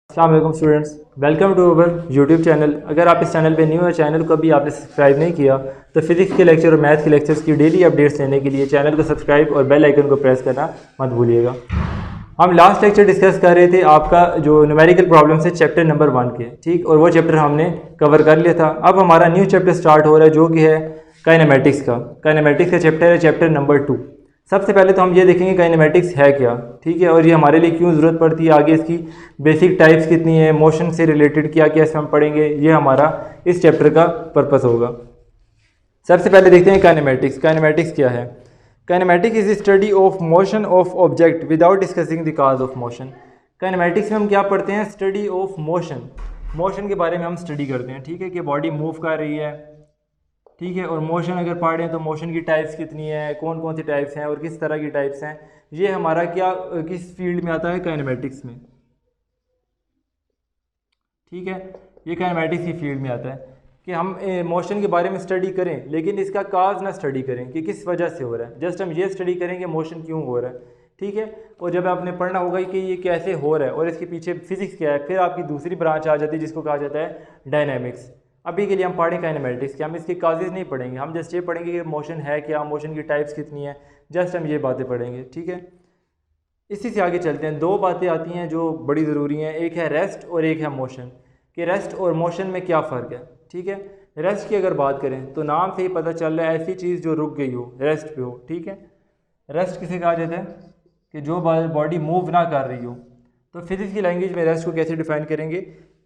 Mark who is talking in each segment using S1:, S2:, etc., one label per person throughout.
S1: अस्सलाम वालेकुम students, welcome to our YouTube channel. अगर आप इस चैनल पे न्यू है, चैनल को भी आपने सब्सक्राइब नहीं किया तो फिजिक्स के लेक्चर और मैथ्स के लेक्चर्स की डेली अपडेट्स लेने के लिए चैनल को सब्सक्राइब और बेल आइकन को प्रेस करना मत भूलिएगा। हम लास्ट लेक्चर डिस्कस कर रहे थे आपका जो न्यूमेरिकल प्रॉब्लम्स है चैप्टर नंबर 1 के, ठीक, और वो चैप्टर हमने कवर कर लिया था। अब हमारा न्यू चैप्टर स्टार्ट हो रहा है जो कि है काइनेमेटिक्स का। काइनेमेटिक्स का चैप्टर है चैप्टर नंबर 2। सबसे पहले तो हम ये देखेंगे काइनेमेटिक्स है क्या, ठीक है, और ये हमारे लिए क्यों ज़रूरत पड़ती है, आगे इसकी बेसिक टाइप्स कितनी है, मोशन से रिलेटेड क्या क्या इसमें हम पढ़ेंगे, ये हमारा इस चैप्टर का पर्पस होगा। सबसे पहले देखते हैं काइनेमेटिक्स। काइनेमेटिक्स क्या है? Kinematics is study of motion of object without discussing the cause of motion. Kinematics में हम क्या पढ़ते हैं? Study of motion. मोशन के बारे में हम स्टडी करते हैं, ठीक है, कि बॉडी मूव कर रही है, ठीक है, और मोशन अगर पढ़ें तो मोशन की टाइप्स कितनी है, कौन कौन सी टाइप्स हैं और किस तरह की टाइप्स हैं, ये हमारा क्या किस फील्ड में आता है? काइनेमेटिक्स में, ठीक है, ये काइनेमेटिक्स की फील्ड में आता है कि हम मोशन के बारे में स्टडी करें लेकिन इसका काज ना स्टडी करें कि किस वजह से हो रहा है, जस्ट हम ये स्टडी करें कि मोशन क्यों हो रहा है, ठीक है। और जब आपने पढ़ना होगा कि ये कैसे हो रहा है और इसके पीछे फिजिक्स क्या है, फिर आपकी दूसरी ब्रांच आ जाती है जिसको कहा जाता है डायनामिक्स। अभी के लिए हम पढ़ें काइनेमेटिक्स कि हम इसके काजेज़ नहीं पढ़ेंगे, हम जस्ट ये पढ़ेंगे कि मोशन है क्या, मोशन की टाइप्स कितनी है, जस्ट हम ये बातें पढ़ेंगे, ठीक है। इसी से आगे चलते हैं। दो बातें आती हैं जो बड़ी ज़रूरी हैं, एक है रेस्ट और एक है मोशन, कि रेस्ट और मोशन में क्या फ़र्क है, ठीक है। रेस्ट की अगर बात करें तो नाम से ही पता चल रहा है ऐसी चीज़ जो रुक गई हो, रेस्ट पे हो, ठीक है। रेस्ट किसे कहा जाता है? कि जो बॉडी मूव ना कर रही हो। तो फिजिक्स की लैंग्वेज में रेस्ट को कैसे डिफाइन करेंगे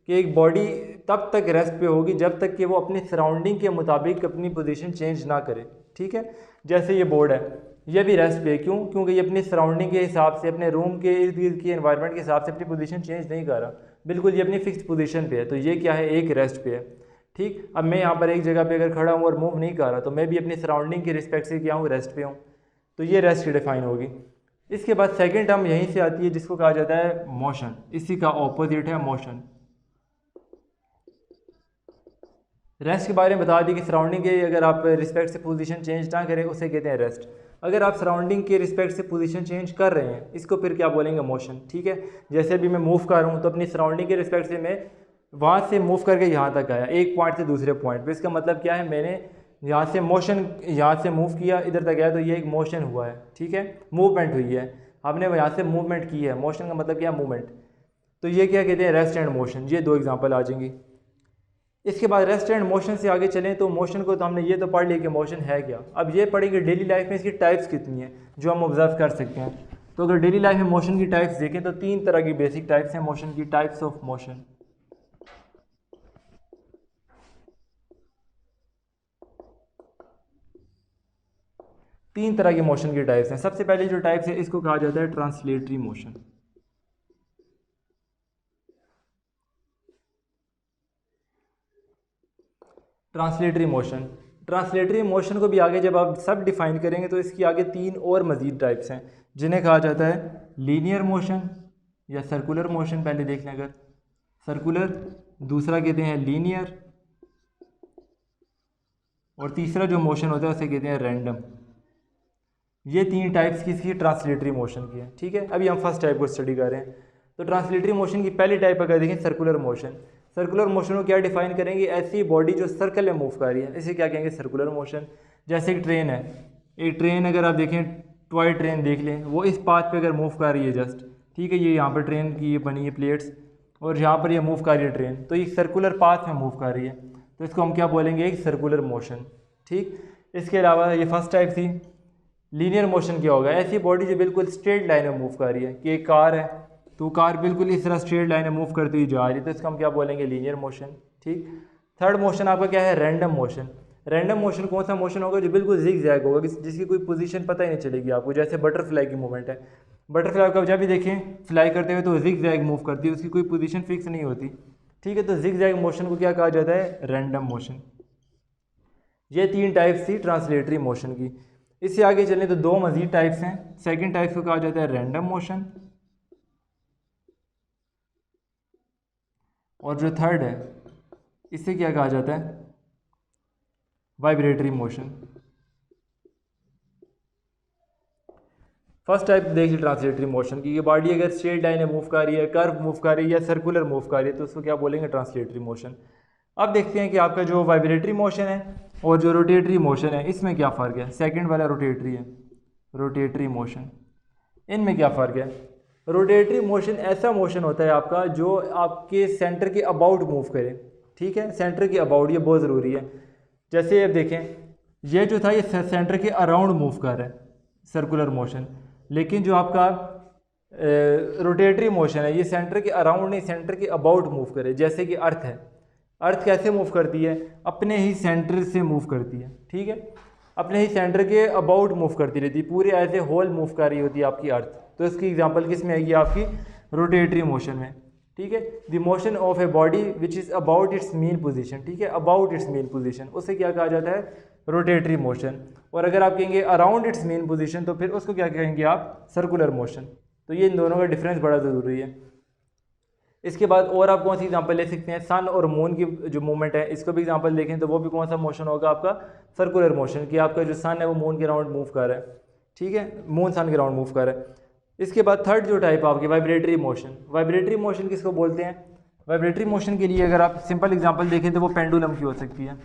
S1: कि एक बॉडी तब तक रेस्ट पे होगी जब तक कि वो अपनी सराउंडिंग के मुताबिक अपनी पोजीशन चेंज ना करे, ठीक है। जैसे ये बोर्ड है, ये भी रेस्ट पे है, क्यों? क्योंकि ये अपनी सराउंडिंग के हिसाब से, अपने रूम के इर्द गिर्द की एनवायरनमेंट के हिसाब से अपनी पोजीशन चेंज नहीं कर रहा, बिल्कुल ये अपनी फिक्स पोजीशन पे है, तो ये क्या है? एक रेस्ट पे है, ठीक। अब मैं यहाँ पर एक जगह पे अगर खड़ा हूँ और मूव नहीं कर रहा तो मैं भी अपनी सराउंडिंग के रिस्पेक्ट से क्या हूँ? रेस्ट पे हूँ, तो ये रेस्ट डिफाइन होगी। इसके बाद सेकेंड टर्म यहीं से आती है जिसको कहा जाता है मोशन, इसी का ऑपोजिट है मोशन। रेस्ट के बारे में बता दी कि सराउंडिंग के अगर आप रिस्पेक्ट से पोजीशन चेंज ना करें उसे कहते हैं रेस्ट। अगर आप सराउंडिंग के रिस्पेक्ट से पोजीशन चेंज कर रहे हैं इसको फिर क्या बोलेंगे? मोशन, ठीक है। जैसे अभी मैं मूव कर रहा हूँ तो अपनी सराउंडिंग के रिस्पेक्ट से मैं वहाँ से मूव करके यहाँ तक आया, एक पॉइंट से दूसरे पॉइंट पे, इसका मतलब क्या है? मैंने यहाँ से मोशन, यहाँ से मूव किया इधर तक आया, तो ये एक मोशन हुआ है, ठीक है, मूवमेंट हुई है, आपने यहाँ से मूवमेंट की है। मोशन का मतलब क्या है? मूवमेंट। तो ये क्या कहते हैं? Rest and motion. ये दो एग्जांपल आ जाएंगी। इसके बाद रेस्ट एंड मोशन से आगे चलें तो मोशन को तो हमने ये तो पढ़ लिया कि मोशन है क्या। अब ये पढ़ेंगे डेली लाइफ में इसकी टाइप्स कितनी हैं जो हम ऑब्जर्व कर सकते हैं। तो अगर डेली लाइफ में मोशन की टाइप्स देखें तो 3 तरह की बेसिक टाइप्स हैं मोशन की, टाइप्स ऑफ मोशन। तीन तरह की मोशन की टाइप्स हैं। सबसे पहले जो टाइप्स है इसको कहा जाता है translatory motion. Translatory motion, translatory motion को भी आगे जब आप सब डिफाइन करेंगे तो इसकी आगे 3 और मज़ीद टाइप्स हैं जिन्हें कहा जाता है लीनियर मोशन या सर्कुलर मोशन। पहले देख लें, अगर सर्कुलर, दूसरा कहते हैं लीनियर, और तीसरा जो मोशन होता है उसे कहते हैं रैंडम। ये 3 टाइप्स की इसकी ट्रांसलेटरी मोशन की है, ठीक है। अभी हम फर्स्ट टाइप को स्टडी कर रहे हैं। तो ट्रांसलेटरी मोशन की पहली टाइप अगर देखें सर्कुलर मोशन। सर्कुलर मोशन को क्या डिफाइन करेंगे? ऐसी बॉडी जो सर्कल में मूव कर रही है, इसे क्या कहेंगे? Circular motion. जैसे एक ट्रेन है, एक ट्रेन अगर आप देखें, टॉय ट्रेन देख लें, वो इस पाथ पे अगर मूव कर रही है जस्ट, ठीक है, ये यहाँ पर ट्रेन की ये बनी है प्लेट्स और यहाँ पर ये मूव कर रही है ट्रेन, तो ये सर्कुलर पाथ में मूव कर रही है, तो इसको हम क्या बोलेंगे? एक सर्कुलर मोशन, ठीक। इसके अलावा ये फर्स्ट टाइप थी। लीनियर मोशन क्या होगा? ऐसी बॉडी जो बिल्कुल स्ट्रेट लाइन में मूव कर रही है, कि एक कार है तो कार बिल्कुल इस तरह स्ट्रेट लाइन में मूव करती हुई जा रही है, तो इसको हम क्या बोलेंगे? लीनियर मोशन, ठीक। थर्ड मोशन आपका क्या है? Random motion. रैंडम मोशन कौन सा मोशन होगा? जो बिल्कुल जिग जैग होगा, जिसकी कोई पोजीशन पता ही नहीं चलेगी आपको, जैसे बटरफ्लाई की मूवमेंट है। बटरफ्लाई का जब भी देखें फ्लाई करते हुए तो जिग जैग मूव करती है, उसकी कोई पोजीशन फिक्स नहीं होती, ठीक है। तो जिग जैग मोशन को क्या कहा जाता है? Random motion. ये 3 टाइप्स थी ट्रांसलेटरी मोशन की। इससे आगे चलें तो 2 मज़ीद टाइप्स हैं। सेकंड टाइप को कहा जाता है रैंडम मोशन, और जो थर्ड है इसे क्या कहा जाता है? Vibratory motion. फर्स्ट टाइप देख ली ट्रांसलेटरी मोशन की, ये बॉडी अगर स्ट्रेट लाइन मूव कर रही है, कर्व मूव कर रही है या सर्कुलर मूव कर रही है तो उसको क्या बोलेंगे, ट्रांसलेटरी मोशन। अब देखते हैं कि आपका जो वाइब्रेटरी मोशन है और जो रोटेटरी मोशन है इसमें क्या फ़र्क है। सेकंड वाला रोटेटरी है, रोटेटरी मोशन, इनमें क्या फ़र्क है। रोटेटरी मोशन ऐसा मोशन होता है आपका जो आपके सेंटर के अबाउट मूव करे, ठीक है, सेंटर के अबाउट, ये बहुत ज़रूरी है। जैसे अब देखें, ये जो था ये सेंटर के अराउंड मूव कर रहा है, सर्कुलर मोशन, लेकिन जो आपका रोटेटरी मोशन है ये सेंटर के अराउंड नहीं, सेंटर के अबाउट मूव करे। जैसे कि अर्थ है, अर्थ कैसे मूव करती है, अपने ही सेंटर से मूव करती है, ठीक है, अपने ही सेंटर के अबाउट मूव करती रहती है, पूरे ऐसे होल मूव कर रही होती है आपकी अर्थ। तो इसकी एग्जांपल किस में आएगी, आपकी रोटेटरी मोशन में, ठीक है। The motion of a body which is about its mean position, ठीक है, अबाउट इट्स मीन पोजीशन, उसे क्या कहा जाता है, रोटेटरी मोशन। और अगर आप कहेंगे अराउंड इट्स मीन पोजीशन तो फिर उसको क्या कहेंगे आप, सर्कुलर मोशन। तो ये इन दोनों का डिफरेंस बड़ा ज़रूरी है। इसके बाद और आप कौन सी एग्जांपल ले सकते हैं, सन और मून की जो मूवमेंट है इसको भी एग्जांपल देखें तो वो भी कौन सा मोशन होगा आपका, सर्कुलर मोशन, कि आपका जो सन है वो मून के राउंड मूव कर रहा है, ठीक है, मून सन के राउंड मूव कर रहा है। इसके बाद थर्ड जो टाइप आपकी वाइब्रेटरी मोशन। वाइब्रेटरी मोशन किसको बोलते हैं, वाइब्रेटरी मोशन के लिए अगर आप सिंपल एग्जांपल देखें तो वो पेंडुलम की हो सकती है।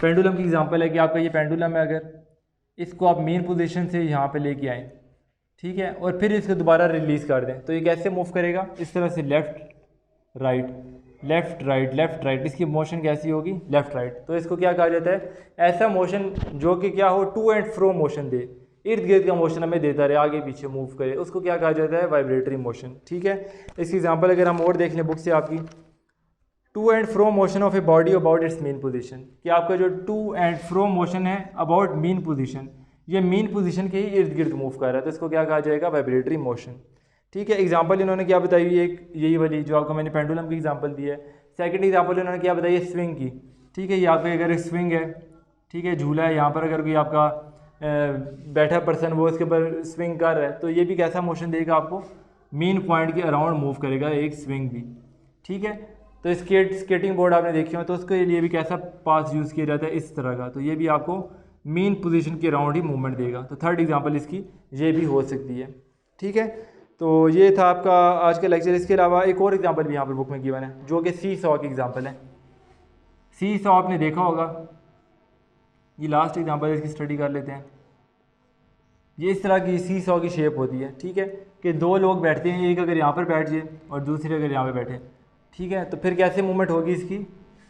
S1: पेंडुलम की एग्जांपल है कि आपका ये पेंडुलम है, अगर इसको आप मेन पोजीशन से यहाँ पे लेके आएँ, ठीक है, और फिर इसको दोबारा रिलीज़ कर दें तो ये कैसे मूव करेगा, इस तरह से left right left right left right, इसकी मोशन कैसी होगी, लेफ़्ट राइट। तो इसको क्या कहा जाता है, ऐसा मोशन जो कि क्या हो, टू एंड फ्रो मोशन दे, इर्द गिर्द का मोशन हमें देता रहे, आगे पीछे मूव करे, उसको क्या कहा जाता है, वाइब्रेटरी मोशन, ठीक है। इसकी एग्जांपल अगर हम और देख लें बुक से आपकी, to and fro motion of a body about its mean position, कि आपका जो टू एंड फ्रो मोशन है अबाउट मीन पोजीशन, ये मीन पोजीशन के ही इर्द गिर्द मूव कर रहा है, तो इसको क्या कहा जाएगा, वाइब्रेटरी मोशन, ठीक है। एग्जांपल इन्होंने क्या बताई हुई है, एक यही वाली जो आपको मैंने पेंडुलम की एग्जांपल दी है। सेकंड एग्जांपल इन्होंने क्या बताई है, स्विंग की, ठीक है, यहाँ पे अगर एक स्विंग है, ठीक है, झूला है, यहाँ पर अगर कोई आपका बैठा पर्सन वो इसके ऊपर स्विंग कर रहा है तो ये भी कैसा मोशन देगा आपको, मीन पॉइंट के अराउंड मूव करेगा एक स्विंग भी, ठीक है। तो स्केटिंग बोर्ड आपने देखी हो तो उसके लिए भी कैसा पास यूज़ किया जाता है, इस तरह का, तो ये भी आपको मीन पोजीशन के अराउंड ही मूवमेंट देगा। तो थर्ड एग्जांपल इसकी ये भी हो सकती है, ठीक है। तो ये था आपका आज का लेक्चर। इसके अलावा एक और एग्जांपल भी यहाँ पर बुक में गिवन है जो कि सी सॉ की एग्जांपल है। सी सॉ आपने देखा होगा, ये लास्ट एग्जांपल इसकी स्टडी कर लेते हैं। ये इस तरह की सी सॉ की शेप होती है, ठीक है, कि दो लोग बैठते हैं, एक अगर यहाँ पर बैठ जाए और दूसरे अगर यहाँ पर बैठे, ठीक है, तो फिर कैसे मूवमेंट होगी इसकी,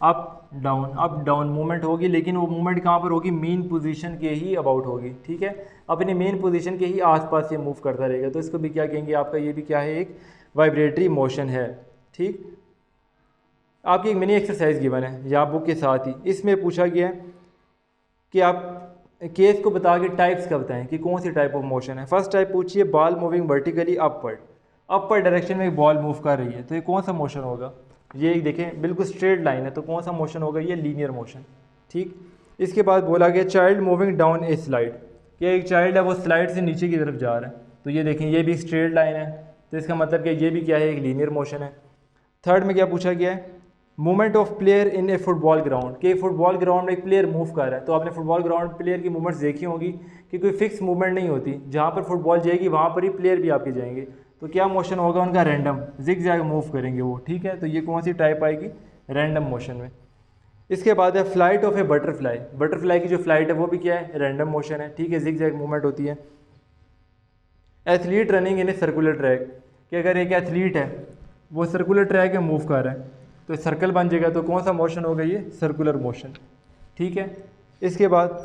S1: अप डाउन मूवमेंट होगी, लेकिन वो मूवमेंट कहाँ पर होगी, मेन पोजीशन के ही अबाउट होगी, ठीक है, अपने मेन पोजीशन के ही आसपास ये मूव करता रहेगा। तो इसको भी क्या कहेंगे, आपका ये भी क्या है, एक वाइब्रेटरी मोशन है, ठीक। आपकी एक मिनी एक्सरसाइज गिवन है या बुक के साथ ही, इसमें पूछा गया है कि आप केस को बता के टाइप्स का बताएं कि कौन सी टाइप ऑफ मोशन है। फर्स्ट टाइप पूछिए, ball moving vertically upper direction में एक बॉल मूव कर रही है, तो ये कौन सा मोशन होगा, ये देखें बिल्कुल स्ट्रेट लाइन है, तो कौन सा मोशन होगा, ये लीनियर मोशन, ठीक। इसके बाद बोला गया चाइल्ड मूविंग डाउन ए स्लाइड, कि एक चाइल्ड है वो स्लाइड से नीचे की तरफ जा रहा है, तो ये देखें ये भी स्ट्रेट लाइन है, तो इसका मतलब कि ये भी क्या है, एक लीनियर मोशन है। थर्ड में क्या पूछा गया है, movement of player in A football ground, कि फुटबॉल ग्राउंड में एक प्लेयर मूव कर रहा है, तो आपने फुटबॉल ग्राउंड प्लेयर की मूवमेंट्स देखी होगी कि कोई फिक्स मूवमेंट नहीं होती, जहाँ पर फुटबॉल जाएगी वहाँ पर ही प्लेयर भी आपके जाएंगे, तो क्या मोशन होगा उनका, रैंडम जिग जैग मूव करेंगे वो, ठीक है। तो ये कौन सी टाइप आएगी, रैंडम मोशन में। इसके बाद है flight of A butterfly, butterfly की जो फ्लाइट है वो भी क्या है, रैंडम मोशन है, ठीक है, जिग जैग मूवमेंट होती है। Athlete running in a circular track, कि अगर एक एथलीट है वो सर्कुलर ट्रैक में मूव कर रहा है तो सर्कल बन जाएगा, तो कौन सा मोशन होगा, ये सर्कुलर मोशन, ठीक है। इसके बाद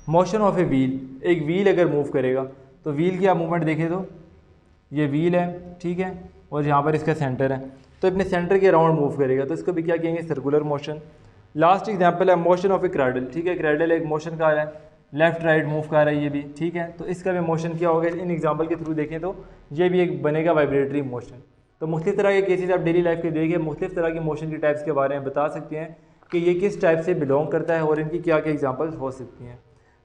S1: मोशन ऑफ ए व्हील, एक व्हील अगर मूव करेगा तो व्हील की आप मूवमेंट देखें तो ये व्हील है, ठीक है, और यहाँ पर इसका सेंटर है, तो अपने सेंटर के अराउंड मूव करेगा, तो इसको भी क्या कहेंगे, सर्कुलर मोशन। लास्ट एग्जांपल है मोशन ऑफ ए क्रेडल, ठीक है, क्रेडल एक मोशन का है, लेफ्ट राइट मूव कर रहा है ये भी, ठीक है, तो इसका भी मोशन क्या होगा, इन एग्जांपल के थ्रू देखें तो ये भी एक बनेगा वाइब्रेटरी मोशन। तो मुख्तलिफ तरह के केसेस आप डेली लाइफ के देखिए, मुख्तलिफ तरह की मोशन की टाइप्स के बारे में बता सकते हैं कि ये किस टाइप से बिलोंग करता है और इनकी क्या क्या एग्जांपल्स हो सकती हैं।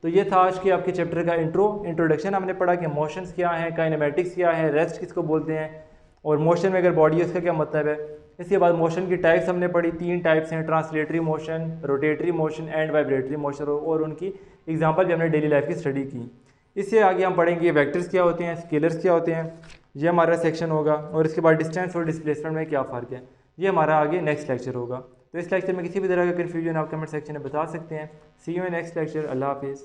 S1: तो ये था आज के आपके चैप्टर का इंट्रोडक्शन। हमने पढ़ा कि मोशंस क्या हैं, काइनेमेटिक्स क्या है, रेस्ट किसको बोलते हैं, और मोशन में अगर बॉडी है उसका क्या मतलब है। इसके बाद मोशन की टाइप्स हमने पढ़ी, 3 टाइप्स हैं, translatory motion, rotatory motion and vibratory motion, और उनकी एग्जांपल भी हमने डेली लाइफ की स्टडी की। इससे आगे हम पढ़ेंगे वेक्टर्स क्या होते हैं, स्केलर्स क्या होते हैं, ये हमारा सेक्शन होगा। और इसके बाद डिस्टेंस और डिस्प्लेसमेंट में क्या फ़र्क है, ये हमारा आगे नेक्स्ट लेक्चर होगा। तो इस लेक्चर में किसी भी तरह का कन्फ्यूजन आप कमेंट सेक्शन में बता सकते हैं। सी यू इन नेक्स्ट लेक्चर। अल्लाह हाफिज़।